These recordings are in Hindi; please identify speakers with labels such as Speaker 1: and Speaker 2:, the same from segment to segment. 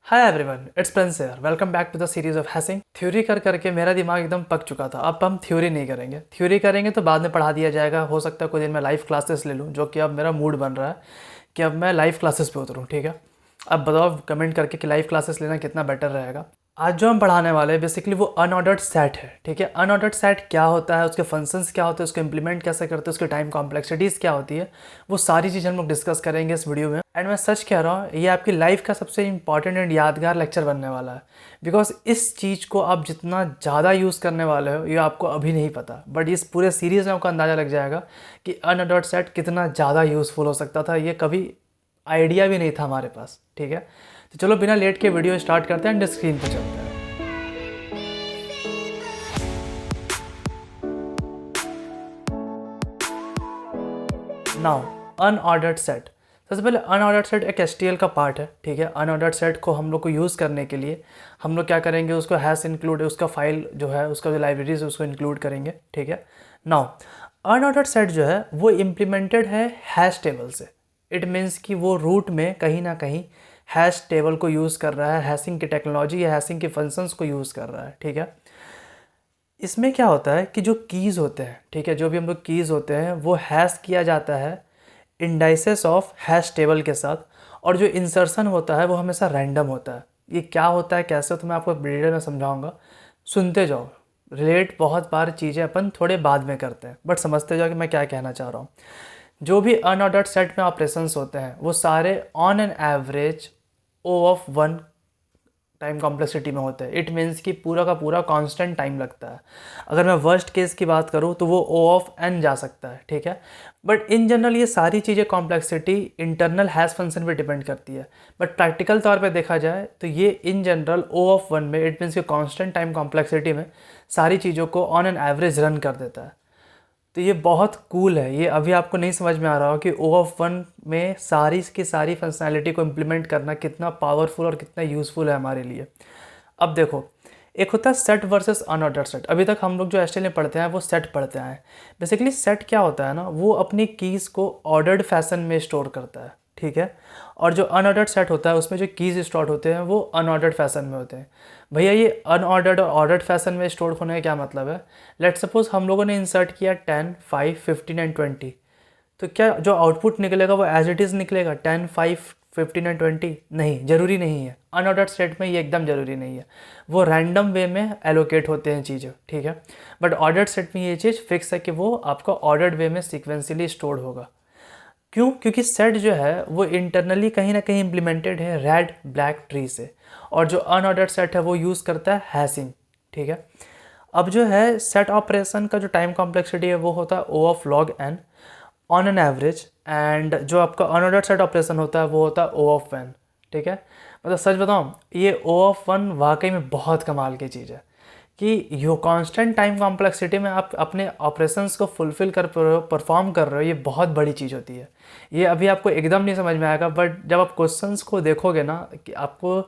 Speaker 1: Hi everyone, it's Prince here. Welcome back to the series of hashing. Theory कर करके मेरा दिमाग एकदम पक चुका था। अब हम थ्योरी नहीं करेंगे। थ्योरी करेंगे तो बाद में पढ़ा दिया जाएगा। हो सकता है कोई दिन मैं लाइव क्लासेस ले लूँ, जो कि अब मेरा मूड बन रहा है कि अब मैं लाइव क्लासेस पे उतरूँ। ठीक है, अब बताओ कमेंट करके कि लाइव क्लासेस लेना कितना बेटर रहेगा। आज जो हम पढ़ाने वाले हैं बेसिकली वो अनऑर्डर्ड सेट है। ठीक है, अनऑर्डर्ड सेट क्या होता है, उसके फंक्शंस क्या होते हैं, उसको इंप्लीमेंट कैसे करते हैं, उसकी टाइम कॉम्प्लेक्सिटीज़ क्या होती है, वो सारी चीज़ हम लोग डिस्कस करेंगे इस वीडियो में। एंड मैं सच कह रहा हूँ, ये आपकी लाइफ का सबसे इंपॉर्टेंट एंड यादगार लेक्चर बनने वाला है। बिकॉज इस चीज़ को आप जितना ज़्यादा यूज़ करने वाले हो ये आपको अभी नहीं पता, बट इस पूरे सीरीज़ में आपको अंदाज़ा लग जाएगा कि अनऑर्डर्ड सेट कितना ज़्यादा यूज़फुल हो सकता था। ये कभी आइडिया भी नहीं था हमारे पास। ठीक है, तो चलो बिना लेट के वीडियो स्टार्ट करते हैं एंड स्क्रीन पर चलते हैं। Now unordered set. सबसे पहले अनऑर्डर्ड सेट एक एचटीएल का पार्ट है। ठीक है, अनऑर्डर्ड सेट को हम लोग को यूज़ करने के लिए हम लोग क्या करेंगे, उसको हैश इंक्लूड, उसका फाइल जो है, उसका जो लाइब्रेरीज है उसको इंक्लूड करेंगे। ठीक है, नाउ अनऑर्डर्ड सेट जो है वो इम्प्लीमेंटेड है हैश टेबल से। इट मीन्स कि वो रूट में कहीं ना कहीं हैश टेबल को यूज़ कर रहा है, हैशिंग की टेक्नोलॉजी या हैशिंग के फंक्शंस को यूज़ कर रहा है। ठीक है, इसमें क्या होता है कि जो कीज़ होते हैं, ठीक है, जो भी हम लोग कीज़ होते हैं वो हैश किया जाता है इंडाइसेस ऑफ हैश टेबल के साथ, और जो इंसर्शन होता है वो हमेशा रैंडम होता है। ये क्या होता है, कैसे, तो मैं आपको डिटेल में समझाऊंगा, सुनते जाओ। रिलेट बहुत बार चीज़ें अपन थोड़े बाद में करते हैं, बट समझते जाओ कि मैं क्या कहना चाह रहा हूँ। जो भी अनऑर्डर्ड सेट में ऑपरेशंस होते हैं वो सारे on an average O of one time complexity में होते हैं। इट मीन्स कि पूरा का पूरा कांस्टेंट टाइम लगता है। अगर मैं वर्स्ट केस की बात करूँ तो वो ओ ऑफ एन जा सकता है। ठीक है, बट इन जनरल ये सारी चीज़ें कॉम्प्लेक्सिटी इंटरनल हैश फंक्शन पे डिपेंड करती है। बट प्रैक्टिकल तौर पे देखा जाए तो ये in general O of one में, इट मीन्स कि कांस्टेंट टाइम कॉम्प्लेक्सिटी में सारी चीज़ों को ऑन एन एवरेज रन कर देता है। तो ये बहुत कूल है। ये अभी आपको नहीं समझ में आ रहा हो कि ओ ऑफ वन में सारी की सारी फंक्शनैलिटी को इम्प्लीमेंट करना कितना पावरफुल और कितना यूज़फुल है हमारे लिए। अब देखो, एक होता है सेट वर्सेस अनऑर्डर्ड सेट। अभी तक हम लोग जो एचटीएल में पढ़ते हैं वो सेट पढ़ते हैं। बेसिकली सेट क्या होता है ना, वो अपनी कीज़ को ऑर्डर्ड फैशन में स्टोर करता है। ठीक है, और जो अनऑर्डर्ड सेट होता है उसमें जो कीज़ स्टोर होते हैं वो अनऑर्डर्ड फैशन में होते हैं। भैया ये अनऑर्डर्ड और ऑर्डर्ड फैशन में स्टोर होने का क्या मतलब है? लेट सपोज हम लोगों ने इंसर्ट किया 10, 5, 15 एंड 20, तो क्या जो आउटपुट निकलेगा वो एज इट इज़ निकलेगा 10, 5, 15 एंड 20? नहीं, ज़रूरी नहीं है। अनऑर्डर्ड सेट में ये एकदम ज़रूरी नहीं है। वो रैंडम वे में एलोकेट होते हैं चीज़ें। ठीक है, बट ऑर्डर्ड सेट में ये चीज़ फिक्स है कि वो आपका ऑर्डर्ड वे में सिक्वेंशियली स्टोर्ड होगा। क्यों? क्योंकि सेट जो है वो इंटरनली कहीं ना कहीं इम्प्लीमेंटेड है रेड ब्लैक ट्री से, और जो अनऑर्डर्ड सेट है वो यूज़ करता है हैशिंग। ठीक है, अब जो है सेट ऑपरेशन का जो टाइम कॉम्प्लेक्सिटी है वो होता है O of log N on an average, and जो आपका अनऑर्डर्ड सेट ऑपरेशन होता है वो होता है ओ ऑफ एन। ठीक है, मतलब सच बताऊँ, ये ओ ऑफ वन वाकई में बहुत कमाल की चीज़ है कि यो कांस्टेंट टाइम कॉम्प्लेक्सिटी में आप अपने ऑपरेशंस को फुलफिल कर परफॉर्म कर रहे हो। ये बहुत बड़ी चीज़ होती है। ये अभी आपको एकदम नहीं समझ में आएगा, बट जब आप क्वेश्चंस को देखोगे ना कि आपको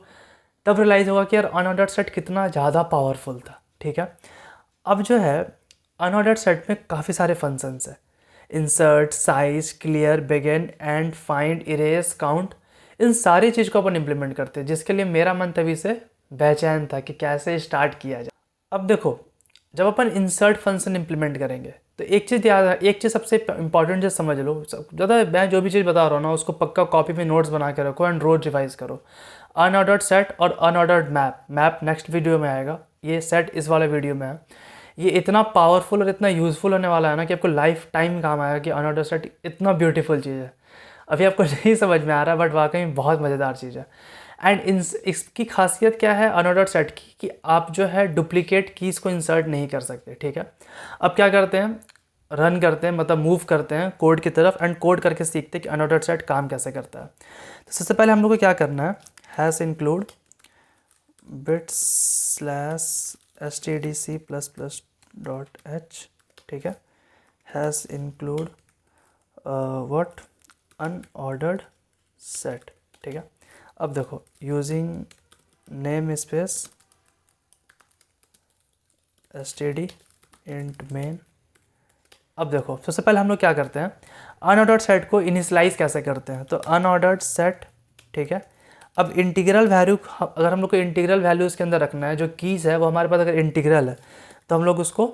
Speaker 1: तब रियलाइज़ होगा कि यार अनऑर्डर्ड सेट कितना ज़्यादा पावरफुल था। ठीक है, अब जो है अनऑर्डर्ड सेट में काफ़ी सारे फंक्शंस हैं। Insert, size, clear, begin, end, find, erase, count, इन सारी चीज़ को अपन इम्प्लीमेंट करते हैं, जिसके लिए मेरा मन तभी से बेचैन था कि कैसे स्टार्ट किया जाए। अब देखो, जब अपन इंसर्ट फंक्शन इंप्लीमेंट करेंगे तो एक चीज़ याद, एक चीज़ सबसे इंपॉर्टेंट चीज़ समझ लो। ज़्यादा मैं जो भी चीज़ बता रहा हूँ ना उसको पक्का कॉपी में नोट्स बना के रखो एंड रोज रिवाइज करो। अनऑर्डर्ड सेट और अनऑर्डर्ड मैप नेक्स्ट वीडियो में आएगा। ये सेट इस वाले वीडियो में है। ये इतना पावरफुल और इतना यूज़फुल होने वाला है ना कि आपको लाइफ टाइम काम आएगा कि अनऑर्डर्ड सेट इतना ब्यूटीफुल चीज़ है। अभी आपको नहीं समझ में आ रहा, बट वाकई में बहुत मज़ेदार चीज़ है। एंड इसकी खासियत क्या है अनऑर्डर्ड सेट की, कि आप जो है डुप्लीकेट कीज़ को इंसर्ट नहीं कर सकते। ठीक है, अब क्या करते हैं, रन करते हैं, मतलब मूव करते हैं कोड की तरफ, एंड कोड करके सीखते हैं कि अनऑर्डर्ड सेट काम कैसे करता है। तो सबसे पहले हम लोग को क्या करना है, hash include bits slash stdc plus plus dot H. ठीक है, hash include what unordered set. ठीक है, अब देखो, using name space std int main. अब देखो, सबसे पहले हम लोग क्या करते हैं, अनऑर्डर्ड सेट को इनिशियलाइज कैसे करते हैं। तो अनऑर्डर्ड सेट, ठीक है, अब इंटीग्रल वैल्यू, अगर हम लोग को इंटीग्रल वैल्यू इसके अंदर रखना है, जो कीज़ है वो हमारे पास अगर इंटीग्रल है तो हम लोग उसको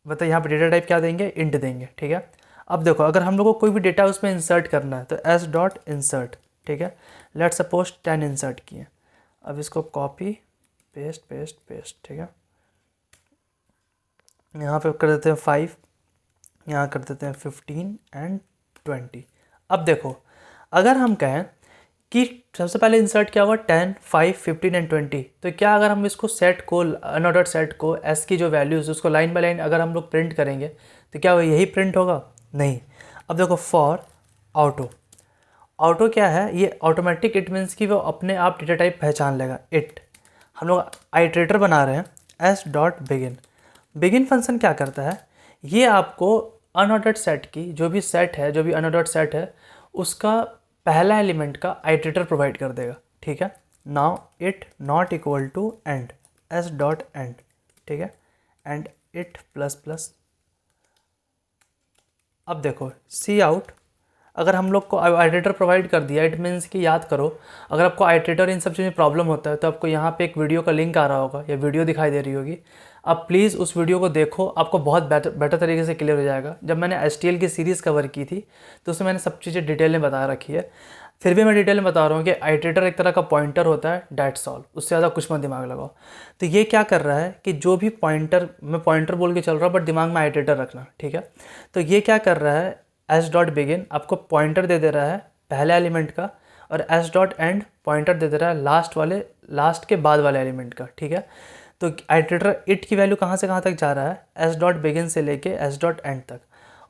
Speaker 1: मतलब यहाँ पे डेटा टाइप क्या देंगे, इंट देंगे, ठीक है। अब देखो अगर हम लोग को कोई भी डेटा उसमें इंसर्ट करना है तो एस डॉट इंसर्ट, ठीक है। लेट सपोज 10 इंसर्ट किए, अब इसको कॉपी पेस्ट पेस्ट पेस्ट, ठीक है। यहाँ पे कर देते हैं 5, यहाँ कर देते हैं 15 एंड 20। अब देखो अगर हम कहें कि सबसे पहले इंसर्ट क्या हुआ 10, 5, 15 एंड 20, तो क्या अगर हम इसको सेट को अनऑर्डर्ड सेट को एस की जो वैल्यूज़ उसको लाइन बाय लाइन अगर हम लोग प्रिंट करेंगे तो क्या यही प्रिंट होगा, नहीं। अब देखो फॉर ऑटो, ऑटो क्या है, ये ऑटोमेटिक, इट मीन्स कि वो अपने आप डेटा टाइप पहचान लेगा। इट हम लोग आइट्रेटर बना रहे हैं, S dot begin, begin function क्या करता है, ये आपको अनऑर्डर्ड सेट की जो भी सेट है, जो भी अनऑर्डर्ड सेट है उसका पहला एलिमेंट का आइट्रेटर प्रोवाइड कर देगा, ठीक है। Now it not equal to end, S dot end, ठीक है, एंड इट प्लस प्लस। अब देखो सी आउट, अगर हम लोग को आइट्रेटर प्रोवाइड कर दिया, इट मीन्स कि याद करो अगर आपको आइट्रेटर इन सब चीज़ में प्रॉब्लम होता है तो आपको यहाँ पे एक वीडियो का लिंक आ रहा होगा या वीडियो दिखाई दे रही होगी, आप प्लीज़ उस वीडियो को देखो, आपको बहुत बेटर तरीके से क्लियर हो जाएगा। जब मैंने HTML की सीरीज़ कवर की थी तो उसमें मैंने सब चीज़ें डिटेल में बता रखी है, फिर भी मैं डिटेल में बता रहा हूँ कि आइट्रेटर एक तरह का पॉइंटर होता है, डेट्स ऑल, उससे ज़्यादा कुछ मत दिमाग लगाओ। तो ये क्या कर रहा है कि जो भी पॉइंटर, मैं पॉइंटर बोल के चल रहा हूँ बट दिमाग में आइट्रेटर रखना, ठीक है। तो ये क्या कर रहा है, एस डॉट बिगिन आपको पॉइंटर दे रहा है पहले एलिमेंट का, और एस डॉट एंड पॉइंटर दे रहा है लास्ट के बाद वाले एलिमेंट का, ठीक है। तो आइट्रेटर इट की वैल्यू कहाँ से कहाँ तक जा रहा है, एस डॉट बिगिन से लेके एस डॉट एंड तक,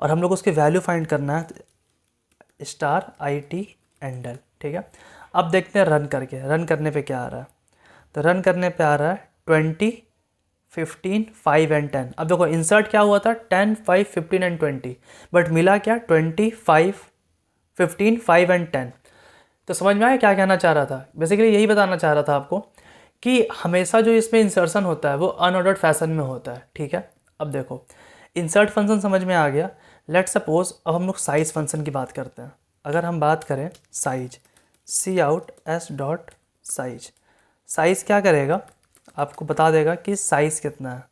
Speaker 1: और हम लोग उसकी वैल्यू फाइंड करना है स्टार आई टी एंडल, ठीक है। अब देखते हैं रन करके, रन करने पे क्या आ रहा है, तो रन करने पे आ रहा है 20, 15, 5 एंड 10। अब देखो इंसर्ट क्या हुआ था 10, 5, 15 एंड 20, बट मिला क्या 20, 5, 15, 5 एंड 10। तो समझ में आया क्या कहना चाह रहा था, बेसिकली यही बताना चाह रहा था आपको कि हमेशा जो इसमें इंसर्शन होता है वो अनऑर्डर्ड फैशन में होता है, ठीक है। अब देखो इंसर्ट फंक्शन समझ में आ गया। लेट सपोज अब हम लोग साइज फंक्शन की बात करते हैं। अगर हम बात करें size, cout S dot size, size क्या करेगा, आपको बता देगा कि साइज कितना है,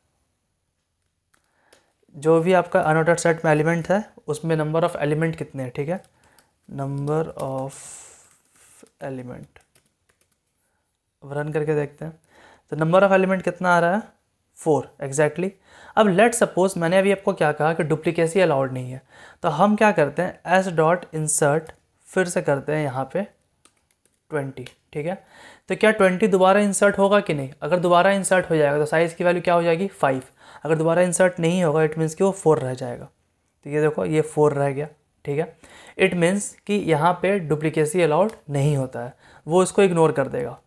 Speaker 1: जो भी आपका अनऑर्डर्ड सेट में एलिमेंट है उसमें नंबर ऑफ एलिमेंट कितने हैं, ठीक है, नंबर ऑफ एलिमेंट। अब रन करके देखते हैं तो नंबर ऑफ एलिमेंट कितना आ रहा है, 4 एग्जैक्टली। अब लेट सपोज मैंने अभी आपको क्या कहा कि डुप्लीकेसी अलाउड नहीं है, तो हम क्या करते हैं एस डॉट इंसर्ट, फिर से करते हैं यहाँ पे 20, ठीक है। तो क्या 20 दोबारा इंसर्ट होगा कि नहीं, अगर दोबारा इंसर्ट हो जाएगा तो साइज़ की वैल्यू क्या हो जाएगी 5, अगर दोबारा इंसर्ट नहीं होगा इट मीन्स कि वो 4 रह जाएगा। तो ये देखो ये 4 रह गया, ठीक है। इट मीन्स कि यहाँ पे डुप्लीकेसी अलाउड नहीं होता है, वो इसको इग्नोर कर देगा,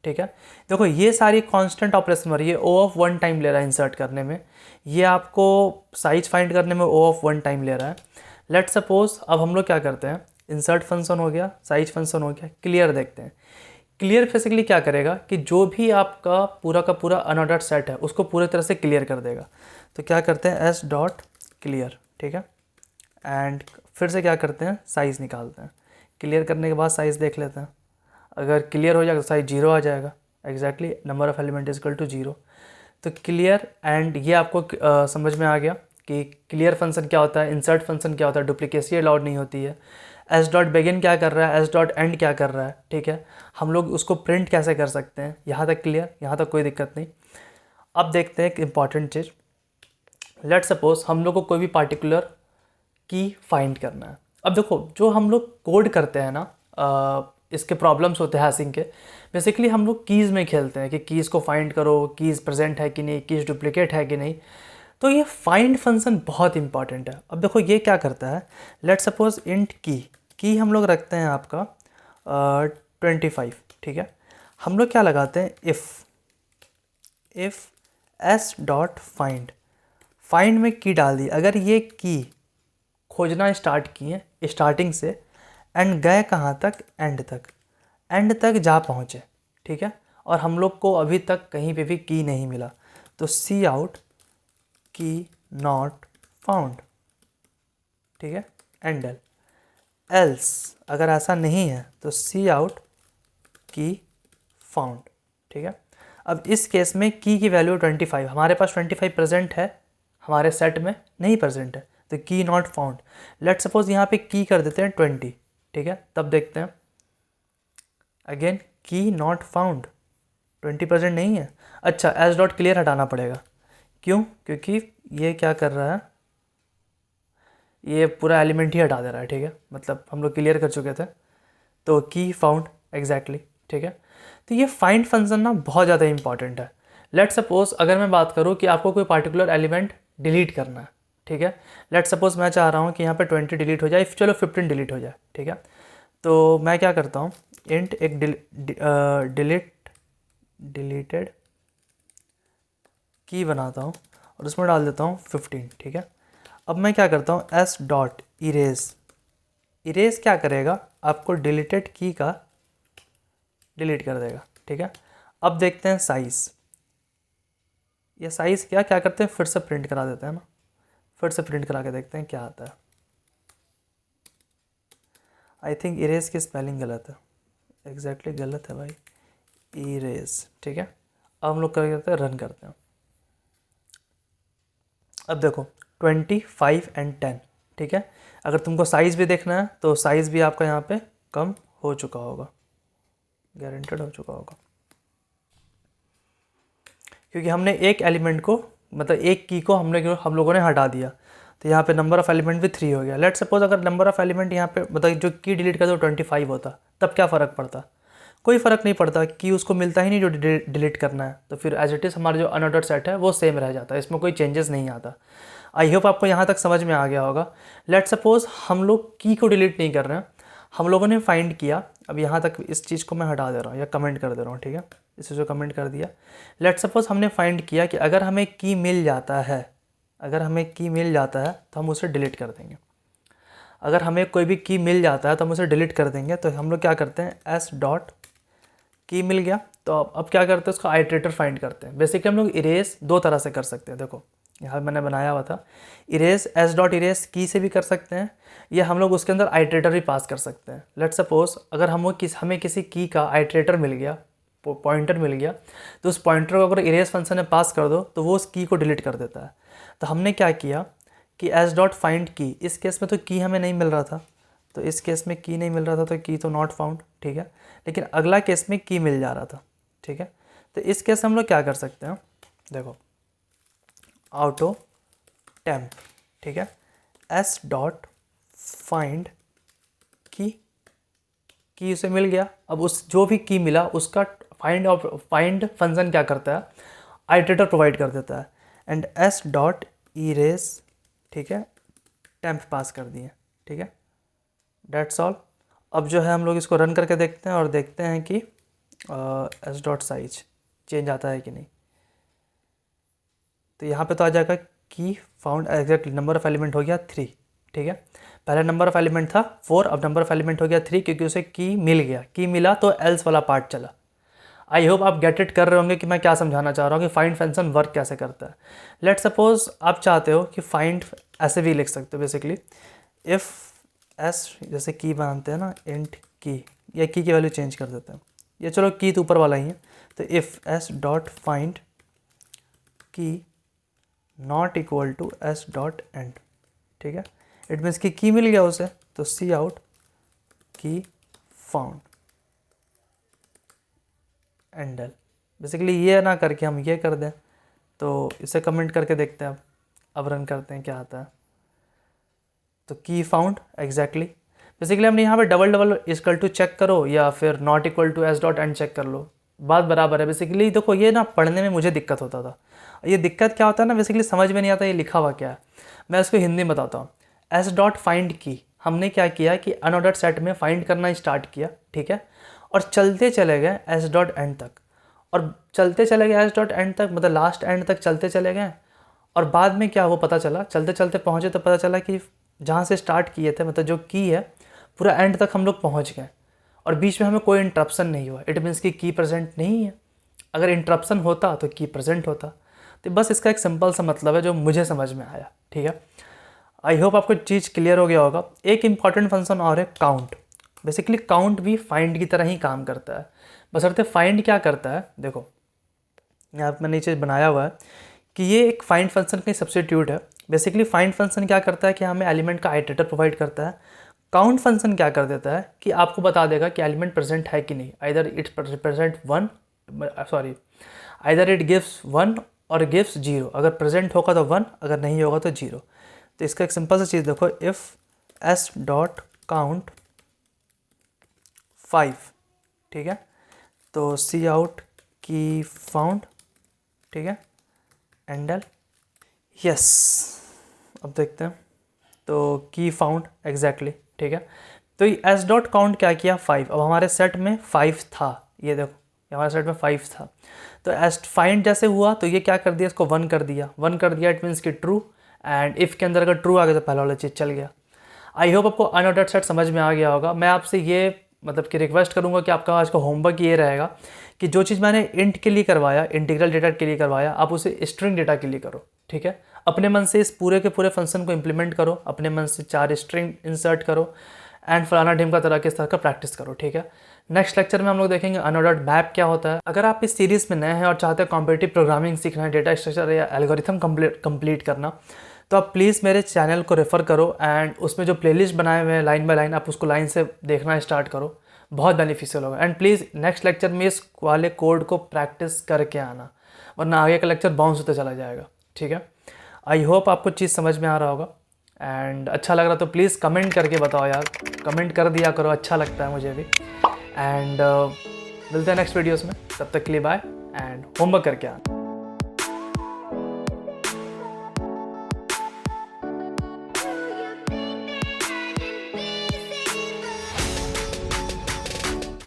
Speaker 1: ठीक है। देखो ये सारी कांस्टेंट ऑपरेशन हो रही है, ओ ऑफ 1 टाइम ले रहा है इंसर्ट करने में, ये आपको साइज फाइंड करने में ओ ऑफ 1 टाइम ले रहा है। लेट सपोज अब हम लोग क्या करते हैं, इंसर्ट फंक्शन हो गया, साइज फंक्शन हो गया, क्लियर देखते हैं। क्लियर बेसिकली क्या करेगा कि जो भी आपका पूरा अनऑर्डर्ड सेट है उसको पूरी तरह से क्लियर कर देगा। तो क्या करते हैं एस डॉट क्लियर, ठीक है, एंड फिर से क्या करते हैं साइज़ निकालते हैं। क्लियर करने के बाद साइज़ देख लेते हैं, अगर क्लियर हो जाएगा तो साइज 0 आ जाएगा, exactly number of element is equal to 0। तो क्लियर एंड ये आपको समझ में आ गया कि क्लियर फंक्शन क्या होता है, इंसर्ट फंक्शन क्या होता है, डुप्लीकेसी अलाउड नहीं होती है, एस डॉट बिगिन क्या कर रहा है, एस डॉट एंड क्या कर रहा है, ठीक है। हम लोग उसको प्रिंट कैसे कर सकते हैं, यहाँ तक क्लियर, यहाँ तक कोई दिक्कत नहीं। अब देखते हैं एक इंपॉर्टेंट चीज़। लेट सपोज हम लोग को कोई भी पार्टिकुलर की फाइंड करना है। अब देखो जो हम लोग कोड करते हैं ना, इसके प्रॉब्लम्स होते हैं हैशिंग के, बेसिकली हम लोग कीज़ में खेलते हैं कि कीज़ को फाइंड करो, कीज़ प्रेजेंट है कि नहीं, कीज़ डुप्लीकेट है कि नहीं। तो ये फाइंड फंक्शन बहुत इंपॉर्टेंट है। अब देखो ये क्या करता है, लेट सपोज इंट की हम लोग रखते हैं आपका 25, ठीक है। हम लोग क्या लगाते हैं इफ़ एस डॉट फाइंड में की डाल दी, अगर ये की खोजना स्टार्ट किए स्टार्टिंग से एंड गए कहाँ तक, एंड तक जा पहुँचे, ठीक है, और हम लोग को अभी तक कहीं पे भी की नहीं मिला, तो सी आउट की नॉट फाउंड, ठीक है, एंडल। एल्स अगर ऐसा नहीं है तो सी आउट की फाउंड, ठीक है। अब इस केस में की वैल्यू 25, हमारे पास 25 प्रेजेंट है, हमारे सेट में नहीं प्रेजेंट है, तो की नॉट फाउंड। लेट सपोज यहाँ पे की कर देते हैं 20, ठीक है। तब देखते हैं अगेन की नॉट फाउंड, 20% नहीं है। अच्छा, एस डॉट क्लियर हटाना पड़ेगा, क्यों? क्योंकि ये क्या कर रहा है, ये पूरा एलिमेंट ही हटा दे रहा है, ठीक है। मतलब हम लोग क्लियर कर चुके थे, तो की फाउंड एग्जैक्टली, ठीक है। तो ये फाइंड फंक्शन ना बहुत ज़्यादा इंपॉर्टेंट है। लेट सपोज अगर मैं बात करूँ कि आपको कोई पार्टिकुलर एलिमेंट डिलीट करना है, ठीक है। लेट सपोज मैं चाह रहा हूँ कि यहाँ पे 20 डिलीट हो जाए, चलो 15 डिलीट हो जाए, ठीक है। तो मैं क्या करता हूँ, इंट एक डिलीटेड की बनाता हूँ और उसमें डाल देता हूँ 15, ठीक है। अब मैं क्या करता हूँ, एस डॉट इरेज, इरेज क्या करेगा, आपको डिलीटेड की का डिलीट कर देगा, ठीक है। अब देखते हैं साइज़, ये साइज़ क्या क्या करते हैं, फिर से प्रिंट करा देते हैं ना, फिर से प्रिंट करा के देखते हैं क्या आता है। आई थिंक इरेज की स्पेलिंग गलत है, एग्जैक्टली गलत है भाई, इरेज, ठीक है। अब हम लोग क्या करते हैं, रन करते हैं। अब देखो 25 एंड 10, ठीक है। अगर तुमको साइज़ भी देखना है तो साइज़ भी आपका यहाँ पे कम हो चुका होगा, गारंटेड हो चुका होगा, क्योंकि हमने एक एलिमेंट को, मतलब एक की को हम लोगों ने हटा दिया, तो यहाँ पे नंबर ऑफ़ एलिमेंट भी 3 हो गया। लेट सपोज अगर नंबर ऑफ़ एलिमेंट यहाँ पे मतलब जो की डिलीट कर दो 25 होता, तब क्या फ़र्क पड़ता? कोई फ़र्क नहीं पड़ता, कि उसको मिलता ही नहीं जो डिलीट करना है, तो फिर एज इट इज़ हमारा जो अनऑर्डर्ड सेट है वो सेम रह जाता है, इसमें कोई चेंजेस नहीं आता। आई होप आपको यहाँ तक समझ में आ गया होगा। लेट सपोज हम लोग की को डिलीट नहीं कर रहे हैं, हम लोगों ने फाइंड किया, अब यहाँ तक इस चीज़ को मैं हटा दे रहा हूँ या कमेंट कर दे रहा हूँ, ठीक है। इसे जो कमेंट कर दिया, लेट सपोज हमने फाइंड किया कि अगर हमें की मिल जाता है, अगर हमें की मिल जाता है तो हम उसे डिलीट कर देंगे। अगर हमें कोई भी की मिल जाता है तो हम उसे डिलीट कर देंगे। तो हम लोग क्या करते हैं, एस डॉट की मिल गया, तो अब क्या करते हैं, उसका आइटरेटर फाइंड करते हैं। बेसिकली हम लोग इरेज दो तरह से कर सकते हैं, देखो यहाँ मैंने बनाया हुआ था, इरेज एस डॉट इरेज की से भी कर सकते हैं, या हम लोग उसके अंदर आइटरेटर भी पास कर सकते हैं। लेट सपोज अगर हमें किसी की का आइटरेटर मिल गया, पॉइंटर मिल गया, तो उस पॉइंटर को अगर इरेज फंक्शन में पास कर दो तो वो उस की को डिलीट कर देता है। तो हमने क्या किया कि एस डॉट फाइंड की, इस केस में तो की हमें नहीं मिल रहा था, तो इस केस में की नहीं मिल रहा था तो की तो नॉट फाउंड, ठीक है। लेकिन अगला केस में की मिल जा रहा था, ठीक है। तो इस केस में हम लोग क्या कर सकते हैं, देखो ऑटो टेम्प, ठीक है, एस डॉट फाइंड की उसे मिल गया। अब उस जो भी की मिला उसका फाइंड फंक्शन क्या करता है, आइटरेटर प्रोवाइड कर देता है, एंड एस डॉट इरेज, ठीक है, टेम्प पास कर दिए, ठीक है, डेट्स ऑल। अब जो है हम लोग इसको रन करके देखते हैं और देखते हैं कि एस डॉट साइज चेंज आता है कि नहीं। तो यहाँ पे तो आ जाएगा की found exactly number of element हो गया 3, ठीक है। पहले नंबर ऑफ एलिमेंट था 4, अब नंबर ऑफ एलिमेंट हो गया 3, क्योंकि उसे की मिल गया, की मिला तो एल्स वाला पार्ट चला। आई होप आप गेट इट कर रहे होंगे कि मैं क्या समझाना चाह रहा हूँ कि फाइंड फंक्शन वर्क कैसे करता है। लेट सपोज आप चाहते हो कि फाइंड ऐसे भी लिख सकते हो, बेसिकली इफ़ एस, जैसे की बनाते हैं ना, इंट की, या की वैल्यू चेंज कर देते हैं, ये चलो की तो ऊपर वाला ही है, तो if S dot find key not equal to S dot end, ठीक है। इट मीन्स कि की मिल गया उसे, तो सी आउट की फाउंड एंडल। बेसिकली ये ना करके हम ये कर दें, तो इसे कमेंट करके देखते हैं। अब रन करते हैं क्या आता है, तो की फाउंड एग्जैक्टली। बेसिकली हमने यहाँ पे डबल इक्वल टू चेक करो या फिर not equal to S dot end check कर लो, बात बराबर है। बेसिकली देखो ये ना पढ़ने में मुझे दिक्कत होता था, ये दिक्कत क्या होता है ना, बेसिकली समझ में नहीं आता ये लिखा हुआ क्या है। मैं इसको हिंदी में बताता हूँ। एस डॉट फाइंड की, हमने क्या किया कि अनऑर्डर्ड सेट में फाइंड करना स्टार्ट किया, ठीक है, और चलते चले गए एस डॉट एंड तक, और चलते चले गए एस डॉट एंड तक, मतलब लास्ट एंड तक चलते चले गए। और बाद में क्या वो पता चला, चलते चलते पहुँचे तो पता चला कि जहाँ से स्टार्ट किए थे, मतलब जो की है, पूरा एंड तक हम लोग पहुँच गए और बीच में हमें कोई इंटरप्शन नहीं हुआ। इट मीन्स कि की प्रेजेंट नहीं है। अगर इंटरप्शन होता तो की प्रेजेंट होता। तो बस इसका एक सिंपल सा मतलब है जो मुझे समझ में आया, ठीक है। आई होप आपको चीज़ क्लियर हो गया होगा। एक इंपॉर्टेंट फंक्शन और है काउंट। बेसिकली काउंट भी फाइंड की तरह ही काम करता है। बशर्ते फाइंड क्या करता है, देखो यहाँ पे मैंने नीचे बनाया हुआ है कि ये एक फाइंड फंक्शन का सब्स्टिट्यूट है। बेसिकली फाइंड फंक्शन क्या करता है कि हमें एलिमेंट का आइटरेटर प्रोवाइड करता है। काउंट फंक्शन क्या कर देता है कि आपको बता देगा कि एलिमेंट प्रेजेंट है कि नहीं, either it represent one, sorry either it gives 1 और गिव्स 0। अगर प्रेजेंट होगा तो 1, अगर नहीं होगा तो 0। तो इसका एक सिंपल सा चीज़ देखो, इफ़ s डॉट काउंट 5, ठीक है, तो सी आउट की फाउंड, ठीक है, एंडल यस। अब देखते हैं, तो की फाउंड एग्जैक्टली, ठीक है। तो ये एस डॉट काउंट क्या किया 5। अब हमारे सेट में 5 था, ये देखो हमारे सेट में 5 था। तो एस फाइंड जैसे हुआ तो ये क्या कर दिया, इसको 1 कर दिया। 1 कर दिया इट मीन्स कि ट्रू, एंड इफ़ के अंदर अगर ट्रू आ गया तो पहला वाला चीज़ चल गया। आई होप आपको अनऑर्डर्ड सेट समझ में आ गया होगा। मैं आपसे ये मतलब कि रिक्वेस्ट करूंगा कि आपका आज का होमवर्क ये रहेगा कि जो चीज़ मैंने इंट के लिए करवाया, इंटीग्रल डेटा के लिए करवाया, आप उसे स्ट्रिंग डेटा के लिए करो, ठीक है। अपने मन से इस पूरे के पूरे फंक्शन को इम्प्लीमेंट करो, अपने मन से 4 स्ट्रिंग इंसर्ट करो एंड फलाना ढिमका तरह के इस तरह का प्रैक्टिस करो, ठीक है। नेक्स्ट लेक्चर में हम लोग देखेंगे अनऑर्डर्ड मैप क्या होता है। अगर आप इस सीरीज़ में नए हैं और चाहते हैं कॉम्पिटिटिव प्रोग्रामिंग सीखना है, डेटा स्ट्रक्चर या एल्गोरिथम कंप्लीट करना, तो आप प्लीज़ मेरे चैनल को रेफ़र करो एंड उसमें जो प्लेलिस्ट बनाए हुए हैं लाइन बाय लाइन, आप उसको लाइन से देखना स्टार्ट करो, बहुत बेनिफिशियल होगा। एंड प्लीज़ नेक्स्ट लेक्चर में इस वाले कोड को प्रैक्टिस करके आना, वरना आगे का लेक्चर बाउंस होते चला जाएगा, ठीक है। आई होप आपको चीज़ समझ में आ रहा होगा एंड अच्छा लग रहा तो प्लीज़ कमेंट करके बताओ यार, कमेंट कर दिया करो, अच्छा लगता है मुझे भी। एंड मिलते हैं नेक्स्ट वीडियोज़ में, तब तक के लिए बाय एंड होमवर्क करके आना।